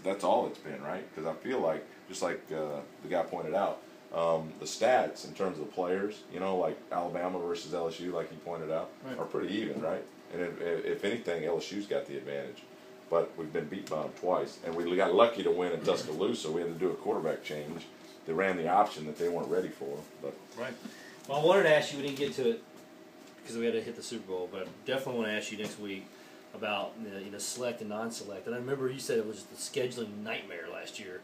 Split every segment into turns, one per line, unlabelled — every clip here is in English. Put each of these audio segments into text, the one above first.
That's all it's been, right? Because I feel like, just like the guy pointed out, the stats in terms of the players, like Alabama versus LSU, like he pointed out, are pretty even, right? And if anything, LSU's got the advantage. But we've been beat by them twice, and we got lucky to win in Tuscaloosa. We had to do a quarterback change. They ran the option that they weren't ready for. But
right. Well, I wanted to ask you, we didn't get to it because we had to hit the Super Bowl, but I definitely want to ask you next week about select and non-select. And I remember you said it was the scheduling nightmare last year.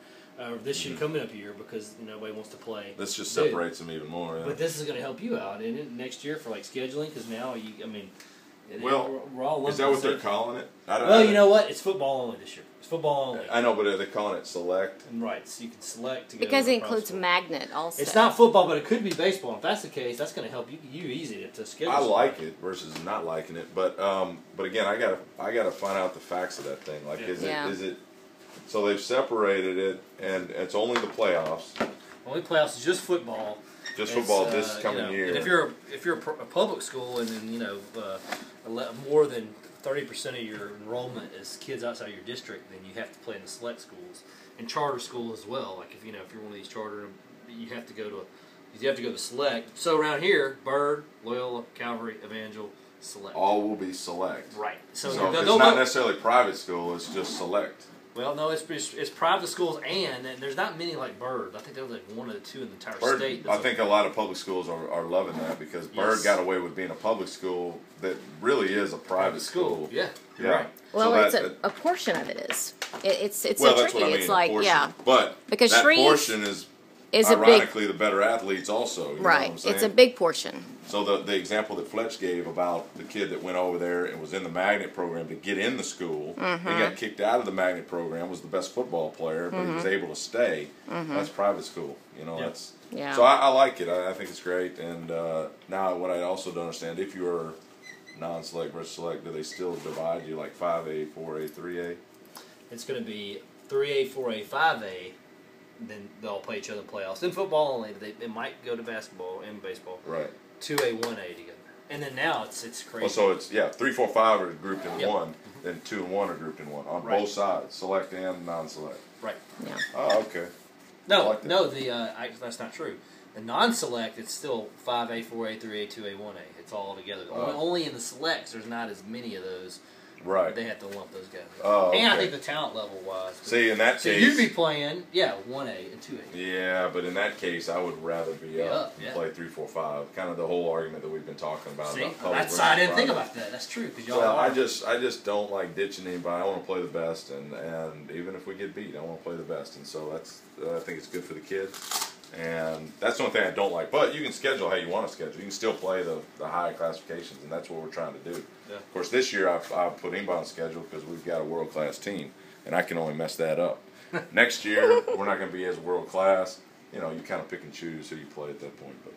This year coming up here because nobody wants to play.
This just separates them even more. Yeah.
But this is going to help you out next year for scheduling because now we're all
is that what they're calling it?
Well, you know what? It's football only this year. It's football only.
I know, but are they calling it select?
Right, so you can select to go
because
to
it includes magnet also.
It's not football, but it could be baseball. If that's the case, that's going to help you easy to schedule.
I like it versus not liking it, but again, I gotta find out the facts of that thing. Is it? So they've separated it, and it's only the playoffs.
Only playoffs is just football.
Just football this coming year.
And if you're a public school and then more than 30% of your enrollment is kids outside your district, then you have to play in the select schools and charter school as well. Like if you're one of these charter, you have to go to select. So around here, Byrd, Loyola, Calvary, Evangel, select.
All will be select.
Right. So
it's not necessarily private school. It's just select.
Well, no, it's private schools, and there's not many like Byrd. I think there was one or two in the entire state.
I think a lot of public schools are loving that because Byrd got away with being a public school that really is a private school.
Yeah, you're right.
Well, so a portion of it is. It's
that's
tricky.
What I mean,
it's like
portion. But because that portion is ironically the better athletes also. You know what I'm saying?
It's a big portion.
So the example that Fletcher gave about the kid that went over there and was in the magnet program to get in the school, he got kicked out of the magnet program, was the best football player, but he was able to stay. That's private school. That's so I like it. I think it's great. And now what I also don't understand, if you're non-select versus select, do they still divide you like 5A, 4A, 3A?
It's going to be 3A, 4A, 5A. Then they'll play each other in playoffs. In football only, they might go to basketball and baseball.
Right.
2A, 1A together. And then now it's crazy.
Well, so it's 3, 4, 5 are grouped in one, then 2 and 1 are grouped in one on both sides, select and non-select.
Right.
Yeah.
Oh, okay.
No, that's not true. The non-select, it's still 5A, 4A, 3A, 2A, 1A. It's all together. Only in the selects, there's not as many of those.
Right.
They have to lump those guys.
Oh, okay.
And I think the talent level wise.
See, in that case,
you'd be playing 1A and 2A.
Yeah, but in that case, I would rather be up and play 3, 4, 5. Kind of the whole argument that we've been talking about.
See, I didn't think about that. That's true.
Well, I just don't like ditching anybody. I want to play the best, and even if we get beat, I want to play the best, and so I think it's good for the kids. And that's the only thing I don't like. But you can schedule how you want to schedule. You can still play the high classifications, and that's what we're trying to do.
Yeah.
Of course, this year I've put anybody on schedule because we've got a world-class team, and I can only mess that up. Next year, we're not going to be as world-class. You kind of pick and choose who you play at that point. But